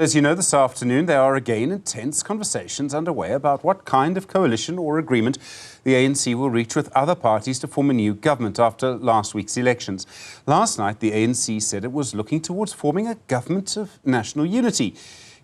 As you know, this afternoon there are again intense conversations underway about what kind of coalition or agreement the ANC will reach with other parties to form a new government after last week's elections. Last night, the ANC said it was looking towards forming a government of national unity.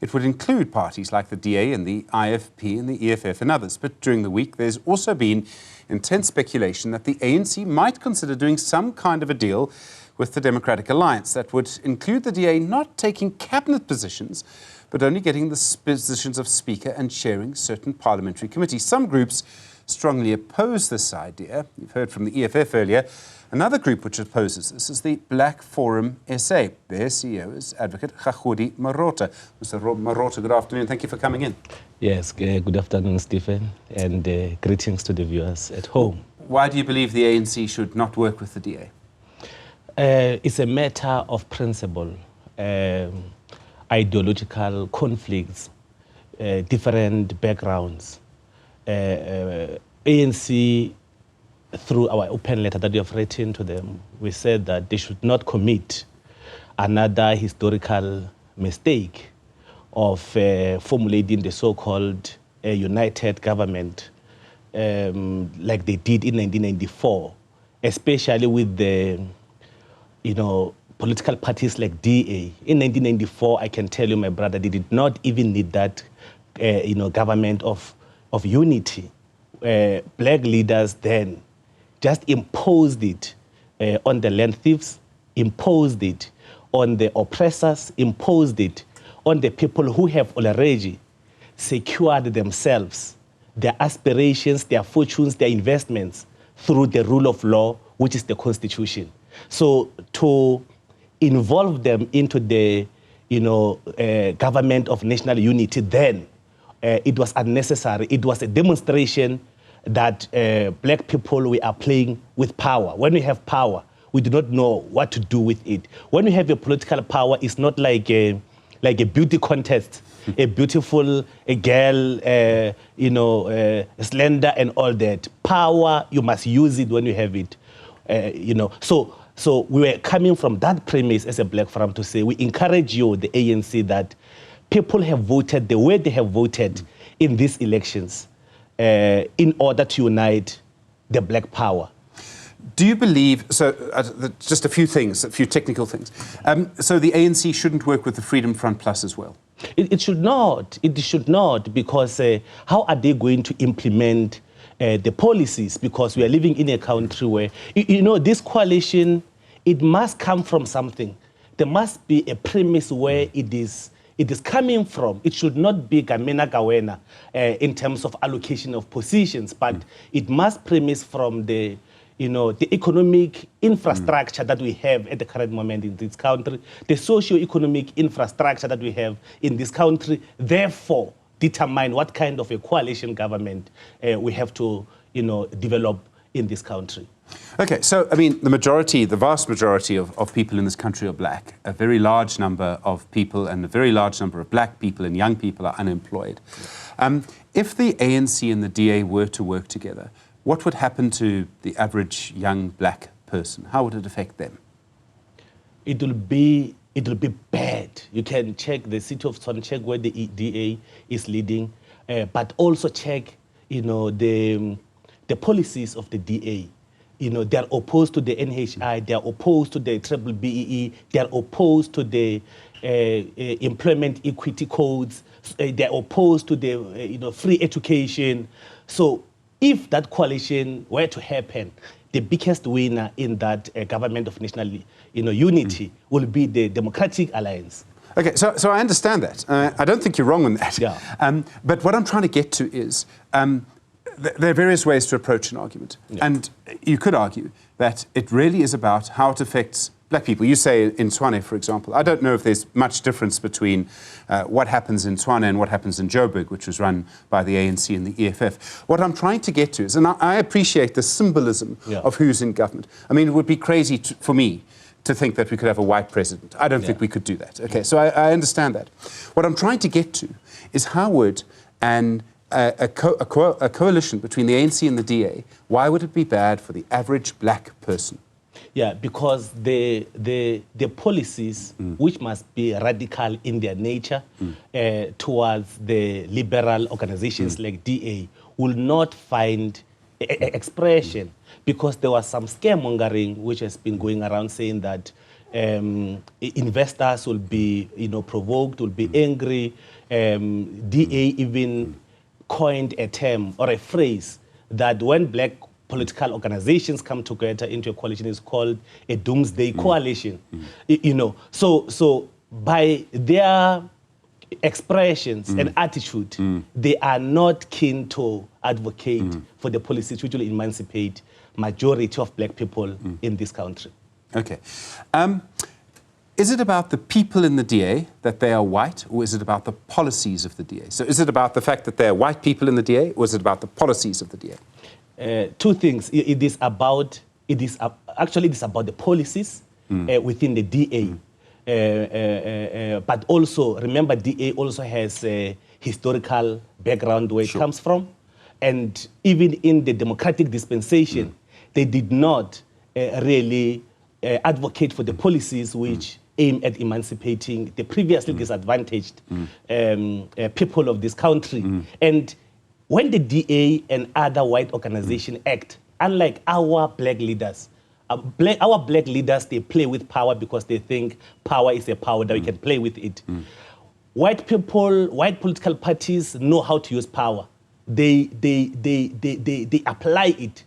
It would include parties like the DA and the IFP and the EFF and others. But during the week, there's also been intense speculation that the ANC might consider doing some kind of a deal with the Democratic Alliance that would include the DA not taking cabinet positions, but only getting the positions of Speaker and chairing certain parliamentary committees. Some groups strongly oppose this idea. You've heard from the EFF earlier. Another group which opposes this is the Black Forum SA. Their CEO is Advocate Kgagudi Morota. Mr. Morota, good afternoon. Thank you for coming in. Yes, good afternoon, Stephen, and greetings to the viewers at home. Why do you believe the ANC should not work with the DA? It's a matter of principle, ideological conflicts, different backgrounds. ANC, through our open letter that we have written to them, we said that they should not commit another historical mistake of formulating the so-called united government like they did in 1994, especially with the political parties like DA. In 1994, I can tell you, my brother, they did not even need that, government of unity. Black leaders then just imposed it on the land thieves, imposed it on the oppressors, imposed it on the people who have already secured themselves, their aspirations, their fortunes, their investments through the rule of law, which is the Constitution. So to involve them into the, government of national unity then, it was unnecessary. It was a demonstration that black people, we are playing with power. When we have power, we do not know what to do with it. When we have a political power, it's not like a beauty contest, a beautiful girl, slender and all that. Power, you must use it when you have it, So we were coming from that premise as a Black Forum to say, we encourage you, the ANC, that people have voted the way they have voted in these elections in order to unite the black power. Do you believe, just a few things, a few technical things. So the ANC shouldn't work with the Freedom Front Plus as well? It should not. It should not, because how are they going to implement the policies? Because we are living in a country where, this coalition, it must come from something. There must be a premise where it is coming from. It should not be Gamena Gawena in terms of allocation of positions, but it must premise from the economic infrastructure that we have at the current moment in this country, the socio-economic infrastructure that we have in this country, therefore determine what kind of a coalition government we have to, develop in this country. Okay, so, the vast majority of people in this country are black. A very large number of people and a very large number of black people and young people are unemployed. If the ANC and the DA were to work together, what would happen to the average young black person? How would it affect them? It will be bad. You can check the city of Tshwane, check where the DA is leading, but also check, the policies of the DA. They are opposed to the NHI, they are opposed to the BBEE, they are opposed to the employment equity codes, they are opposed to the free education. So if that coalition were to happen, the biggest winner in that government of national unity will be the Democratic Alliance. Okay, so I understand that. I don't think you're wrong on that. Yeah. But what I'm trying to get to is, there are various ways to approach an argument. Yeah. And you could argue that it really is about how it affects black people. You say in Tshwane, for example. I don't know if there's much difference between what happens in Tshwane and what happens in Joburg, which was run by the ANC and the EFF. What I'm trying to get to is, and I appreciate the symbolism of who's in government. It would be crazy for me to think that we could have a white president. I don't think we could do that. Okay, so I understand that. What I'm trying to get to is how would a coalition between the ANC and the DA, why would it be bad for the average black person? Yeah, because the policies, which must be radical in their nature towards the liberal organizations like DA, will not find expression, because there was some scaremongering which has been going around saying that investors will be, provoked, will be angry. DA even coined a term or a phrase that when black political organizations come together into a coalition is called a doomsday coalition. So by their expressions and attitude, they are not keen to advocate for the policies which will emancipate majority of black people in this country. Okay. Is it about the people in the DA, that they are white, or is it about the policies of the DA? So is it about the fact that they are white people in the DA, or is it about the policies of the DA? Two things. It is about the policies within the DA. But also, remember, DA also has a historical background where it comes from. And even in the democratic dispensation, they did not really advocate for the policies which aim at emancipating the previously disadvantaged people of this country. And when the DA and other white organizations act, unlike our black leaders, our black leaders, they play with power because they think power is a power that we can play with it. White people, white political parties know how to use power. They apply it.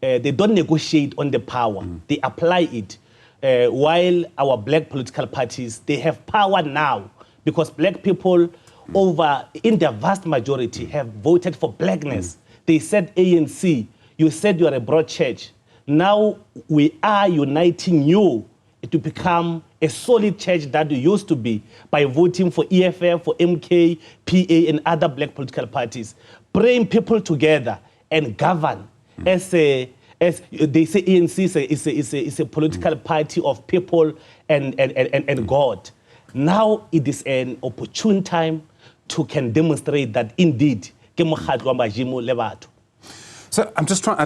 They don't negotiate on the power. They apply it. While our black political parties, they have power now because black people in their vast majority have voted for blackness. They said, ANC, you said you are a broad church. Now we are uniting you to become a solid church that you used to be by voting for EFF, for MK, PA, and other black political parties. Bring people together and govern. As they say, ANC is a political party of people and God. Now it is an opportune time to can demonstrate that indeed, so I'm just trying,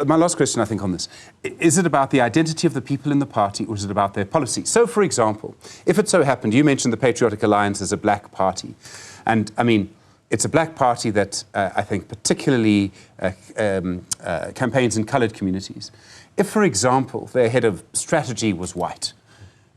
my last question, I think, on this. Is it about the identity of the people in the party, or is it about their policy? So, for example, if it so happened, you mentioned the Patriotic Alliance as a black party. And, I mean, it's a black party that I think particularly campaigns in coloured communities. If, for example, their head of strategy was white,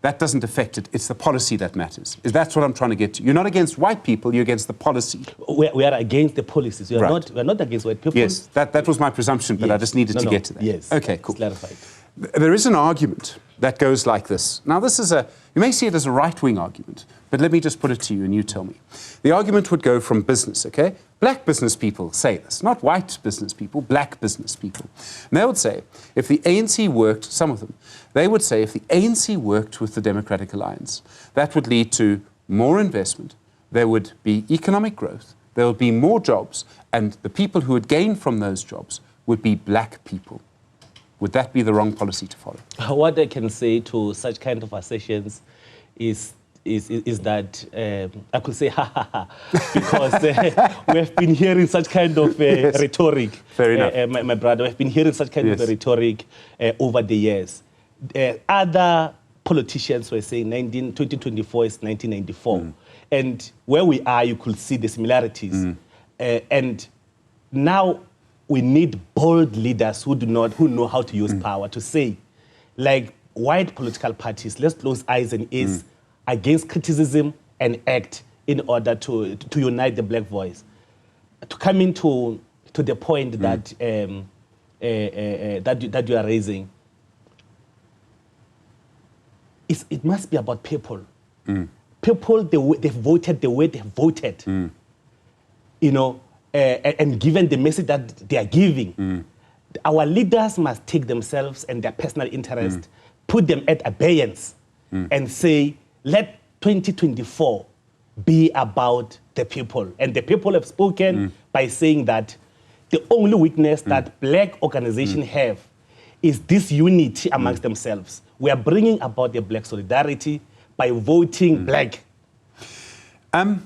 that doesn't affect it. It's the policy that matters. That's what I'm trying to get to. You're not against white people, you're against the policy. We are against the policies. We are not against white people. Yes, that was my presumption, but I just needed to get to that. Yes. Okay, cool. Clarified. There is an argument that goes like this. Now, this is you may see it as a right-wing argument, but let me just put it to you and you tell me. The argument would go from business, okay? Black business people say this, not white business people, black business people. And they would say, if the ANC worked, some of them, they would say if the ANC worked with the Democratic Alliance, that would lead to more investment, there would be economic growth, there would be more jobs, and the people who would gain from those jobs would be black people. Would that be the wrong policy to follow? What I can say to such kind of assertions is that I could say ha ha ha, because we have been hearing such kind of rhetoric. Fair enough. My brother, we have been hearing such kind of rhetoric over the years. Other politicians were saying 2024 is 1994. And where we are, you could see the similarities. And now we need bold leaders who know how to use power to say, like white political parties, let's close eyes and ears against criticism and act in order to unite the black voice. To come into the point that that you are raising, it must be about people. People, they've voted the way they've voted. And given the message that they are giving, our leaders must take themselves and their personal interest, put them at abeyance, and say, let 2024 be about the people. And the people have spoken by saying that the only weakness that black organizations have is this unity amongst themselves. We are bringing about the black solidarity by voting black. There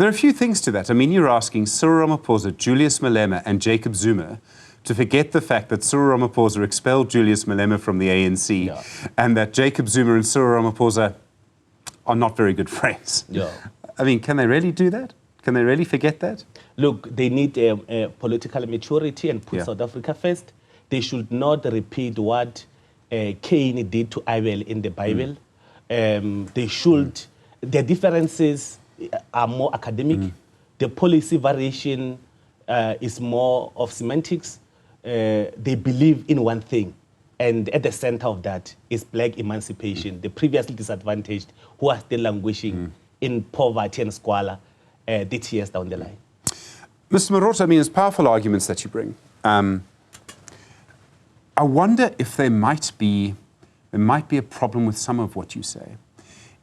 are a few things to that. I mean, you're asking Cyril Ramaphosa, Julius Malema, and Jacob Zuma to forget the fact that Cyril Ramaphosa expelled Julius Malema from the ANC and that Jacob Zuma and Cyril Ramaphosa are not very good friends. I mean, can they really do that? Can they really forget that? Look, they need political maturity and put South Africa first. They should not repeat what Cain did to Abel in the Bible. They should, their differences are more academic. The policy variation is more of semantics. They believe in one thing, and at the center of that is black emancipation, the previously disadvantaged who are still languishing in poverty and squalor 30 years down the line. Mr. Morota, I mean, it's powerful arguments that you bring. I wonder if there might be a problem with some of what you say,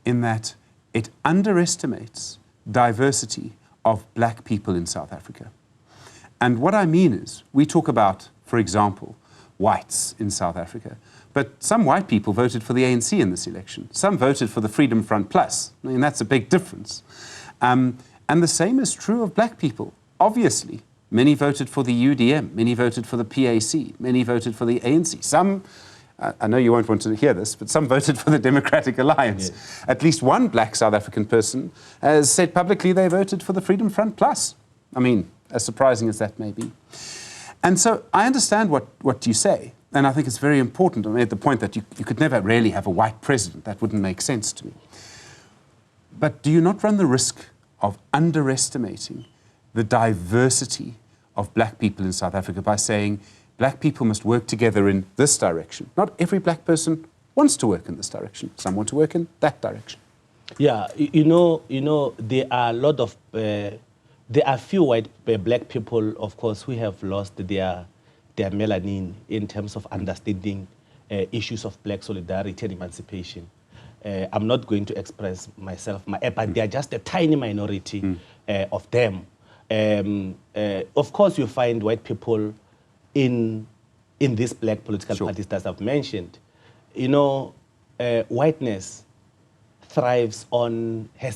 in that it underestimates diversity of black people in South Africa. And what I mean is, we talk about, for example, whites in South Africa, but some white people voted for the ANC in this election. Some voted for the Freedom Front Plus. I mean, that's a big difference. And the same is true of black people. Obviously, many voted for the UDM, many voted for the PAC, many voted for the ANC. Some, I know you won't want to hear this, but some voted for the Democratic Alliance. Yes. At least one black South African person has said publicly they voted for the Freedom Front Plus. I mean, as surprising as that may be. And so I understand what you say, and I think it's very important. I made the point that you could never really have a white president. That wouldn't make sense to me. But do you not run the risk of underestimating the diversity of black people in South Africa by saying black people must work together in this direction? Not every black person wants to work in this direction. Some want to work in that direction. Yeah, you know, there are a lot of, there are few white black people, of course, who have lost their melanin in terms of understanding issues of black solidarity and emancipation. I'm not going to express myself, but they are just a tiny minority of them. Of course, you find white people in these black political parties that I've mentioned. You know, whiteness has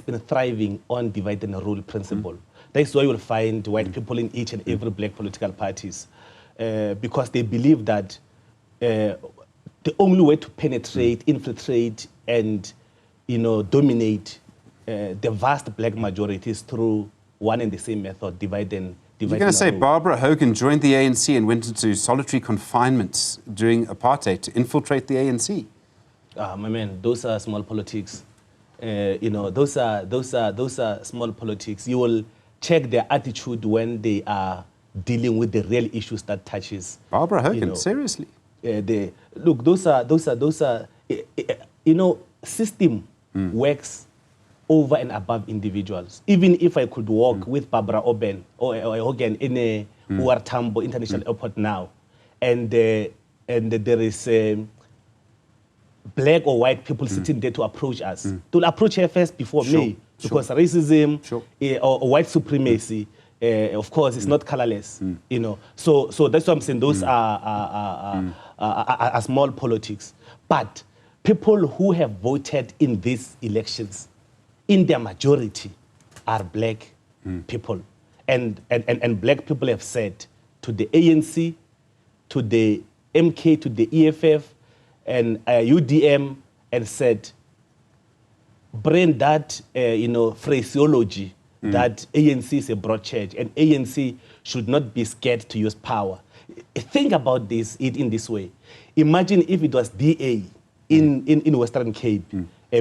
been thriving on divide and rule principle. That's why you'll find white people in each and every black political parties, because they believe that the only way to penetrate, infiltrate, and dominate the vast black majority is through one and the same method, divide and rule. You're going to say Barbara Hogan joined the ANC and went into solitary confinement during apartheid to infiltrate the ANC? My man, those are small politics. Those are small politics. You will check their attitude when they are dealing with the real issues that touches. Barbara Hogan, seriously? Look, those are system works over and above individuals. Even if I could walk with Barbara Hogan in a Uar Tambo International Airport now, and there is black or white people sitting there to approach us, to approach her first before me, because racism or white supremacy, of course, is not colorless. So that's what I'm saying. Those are small politics, but people who have voted in these elections, in their majority, are black people. And black people have said to the ANC, to the MK, to the EFF, and UDM, and said, bring that, phraseology that ANC is a broad church, and ANC should not be scared to use power. Think about it in this way. Imagine if it was DA in Western Cape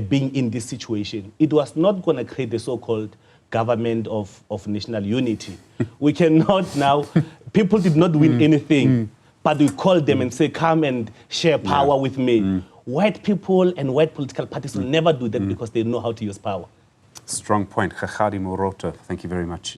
being in this situation. It was not going to create the so-called government of national unity. We cannot now, people did not win anything, but we called them and say, come and share power with me. White people and white political parties will never do that because they know how to use power. Strong point. Kgagudi Morota, thank you very much.